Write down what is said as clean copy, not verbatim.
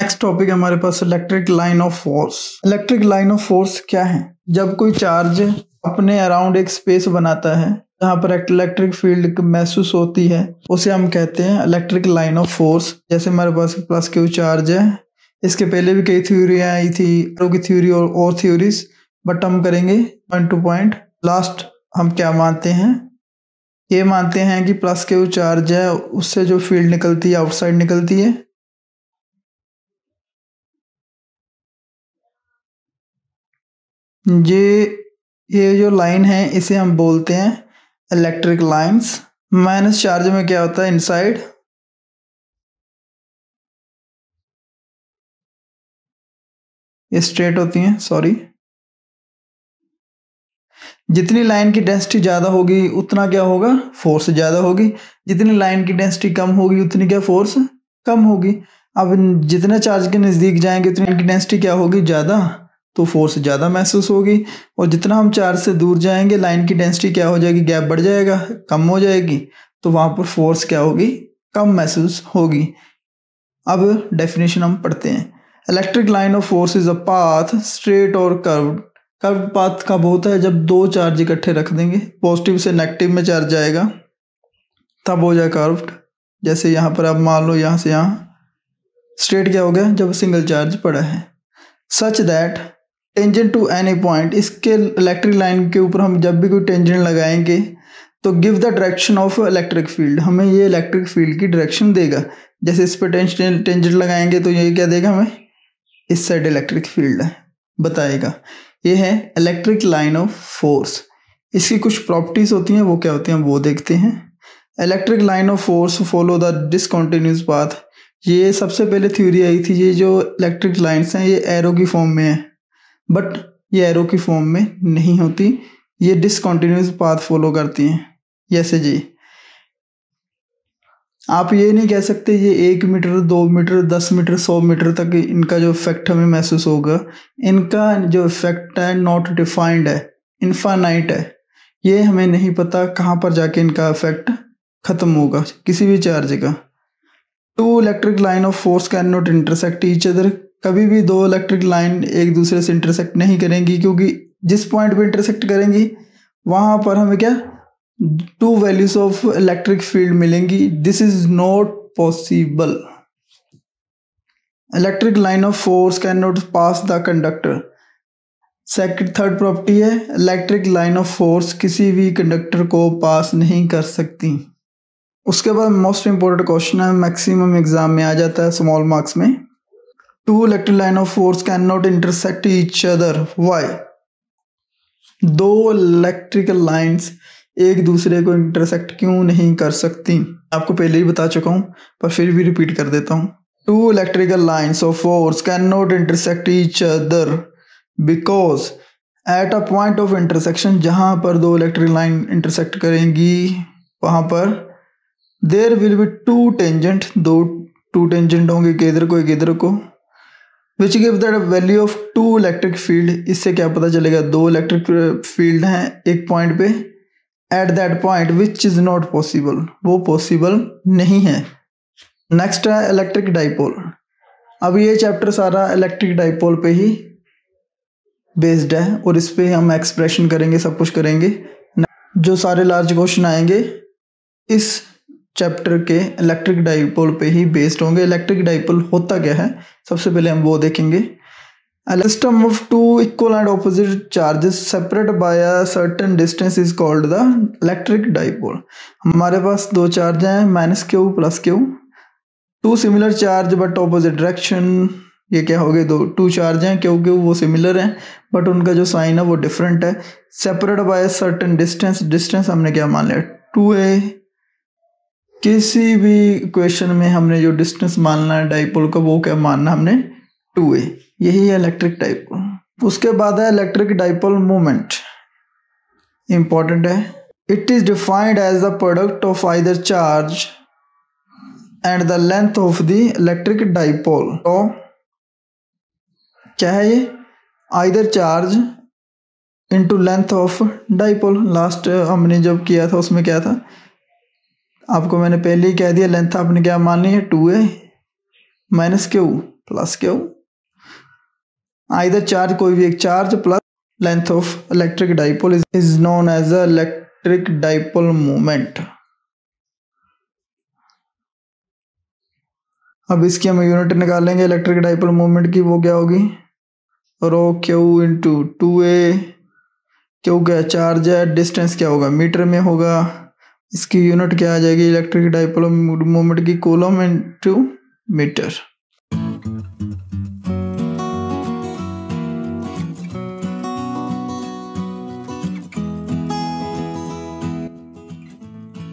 Next topic हमारे पास electric line of force. Electric line of force क्या है? जब कोई चार्ज अपने अराउंड एक स्पेस बनाता है जहाँ पर इलेक्ट्रिक फील्ड महसूस होती है, उसे हम कहते हैं इलेक्ट्रिक लाइन ऑफ फोर्स। जैसे हमारे पास प्लस क्यू चार्ज है, इसके पहले भी कई थ्योरी आई थी, की थ्योरी और थ्योरीज, बट हम करेंगे पॉइंट टू पॉइंट। लास्ट हम क्या मानते हैं? ये मानते हैं कि प्लस क्यू चार्ज है, उससे जो फील्ड निकलती है आउटसाइड निकलती है। ये जो लाइन है इसे हम बोलते हैं इलेक्ट्रिक लाइंस। माइनस चार्ज में क्या होता है? इनसाइड ये स्ट्रेट होती हैं, सॉरी। जितनी लाइन की डेंसिटी ज़्यादा होगी उतना क्या होगा? फोर्स ज़्यादा होगी। जितनी लाइन की डेंसिटी कम होगी उतनी क्या फोर्स कम होगी। अब जितने चार्ज के नज़दीक जाएंगे उतनी इनकी डेंसिटी क्या होगी? ज़्यादा, तो फोर्स ज़्यादा महसूस होगी। और जितना हम चार्ज से दूर जाएंगे लाइन की डेंसिटी क्या हो जाएगी? गैप बढ़ जाएगा, कम हो जाएगी, तो वहाँ पर फोर्स क्या होगी? कम महसूस होगी। अब डेफिनेशन हम पढ़ते हैं। Electric line of force is a path straight और कर्व्ड। कर्व पाथ कब होता है? जब दो चार्ज इकट्ठे रख देंगे, पॉजिटिव से नेगेटिव में चार्ज जाएगा तब हो जाए कर्व्ड। जैसे यहाँ पर आप मान लो यहाँ से यहाँ। स्ट्रेट क्या हो गया? जब सिंगल चार्ज पड़ा है। Such that tangent to any point, इसके इलेक्ट्रिक लाइन के ऊपर हम जब भी कोई टेंजेंट लगाएंगे तो give the direction of electric field, हमें ये इलेक्ट्रिक फील्ड की डायरेक्शन देगा। जैसे इस पर टेंजेंट लगाएंगे तो ये क्या देगा? हमें इस साइड इलेक्ट्रिक फील्ड है बताएगा। ये है इलेक्ट्रिक लाइन ऑफ फोर्स। इसकी कुछ प्रॉपर्टीज होती हैं, वो क्या होती हैं वो देखते हैं। Electric line of force follow the discontinuous path. ये सबसे पहले थ्योरी आई थी, ये जो इलेक्ट्रिक लाइन्स हैं ये एरो की फॉर्म में है, बट ये एरो की फॉर्म में नहीं होती, ये डिसकंटिन्यूअस पाथ फॉलो करती हैं। जैसे जी आप ये नहीं कह सकते ये 1 मीटर 2 मीटर 10 मीटर 100 मीटर तक इनका जो इफेक्ट हमें महसूस होगा। इनका जो इफेक्ट है नॉट डिफाइंड है, इनफाइनाइट है। ये हमें नहीं पता कहाँ पर जाके इनका इफेक्ट खत्म होगा किसी भी चार्ज का। Two electric line of force can not intersect each other. कभी भी दो इलेक्ट्रिक लाइन एक दूसरे से इंटरसेक्ट नहीं करेंगी, क्योंकि जिस पॉइंट पे इंटरसेक्ट करेंगी वहां पर हमें क्या two values of electric field मिलेंगी। This is not possible. Electric line of force can not pass the conductor. Second third property है इलेक्ट्रिक लाइन ऑफ फोर्स किसी भी कंडक्टर को पास नहीं कर सकती। उसके बाद मोस्ट इंपोर्टेंट क्वेश्चन है, मैक्सिमम एग्जाम में आ जाता है स्मॉल मार्क्स में। Two electric line of force can not intersect each other, why? दो इलेक्ट्रिकल लाइंस एक दूसरे को इंटरसेक्ट क्यों नहीं कर सकती? आपको पहले ही बता चुका हूं पर फिर भी रिपीट कर देता हूं। Two electrical lines of force can not intersect each other because at a point of intersection, जहां पर दो इलेक्ट्रिक लाइन इंटरसेक्ट करेंगी वहां पर there will be two tangent, दो टू टेंजेंट होंगे, एक इधर को एक इधर को, which give the value of two electric field. इससे क्या पता चलेगा? दो इलेक्ट्रिक फील्ड हैं एक पॉइंट पे, at that point which is not possible, वो पॉसिबल नहीं है। नेक्स्ट है इलेक्ट्रिक डाइपोल। अब ये चैप्टर सारा इलेक्ट्रिक डाइपोल पे ही बेस्ड है और इस पे हम एक्सप्रेशन करेंगे, सब कुछ करेंगे। जो सारे लार्ज क्वेश्चन आएंगे इस चैप्टर के इलेक्ट्रिक डाइपोल पे ही बेस्ड होंगे। इलेक्ट्रिक डाइपोल होता क्या है सबसे पहले हम वो देखेंगे। A system of two equal and opposite charges separate by a certain distance is called the electric dipole. हमारे पास दो चार्ज हैं minus q plus q, two similar charge but opposite direction. ये क्या हो गए? दो टू चार्ज हैं, क्योंकि वो सिमिलर हैं बट उनका जो साइन है वो डिफरेंट है। Separate by a certain distance, distance हमने क्या मान लिया? 2a। किसी भी इक्वेशन में हमने जो डिस्टेंस मानना है डाइपोल का वो क्या मानना हमने? 2a। यही है इलेक्ट्रिक डाइपोल। उसके बाद है इलेक्ट्रिक डाइपोल मोमेंट, इंपॉर्टेंट है। It is defined as the product of either charge and the length of the electric dipole. तो क्या है ये? Either charge into length of dipole. Last हमने जब किया था उसमें क्या था? आपको मैंने पहले ही कह दिया, लेंथ आपने क्या मान ली है? 2a minus q, plus q. Either charge, कोई भी एक charge plus length of electric dipole is known as a electric dipole moment. अब इसकी हम यूनिट निकालेंगे इलेक्ट्रिक डाइपोल मोमेंट की, वो क्या होगी, रो क्यू इंटू 2a। क्यू क्या चार्ज है, डिस्टेंस क्या होगा, मीटर में होगा। इसकी यूनिट क्या आ जाएगी इलेक्ट्रिक डाइपोल मोमेंट की, कूलम इंटू मीटर।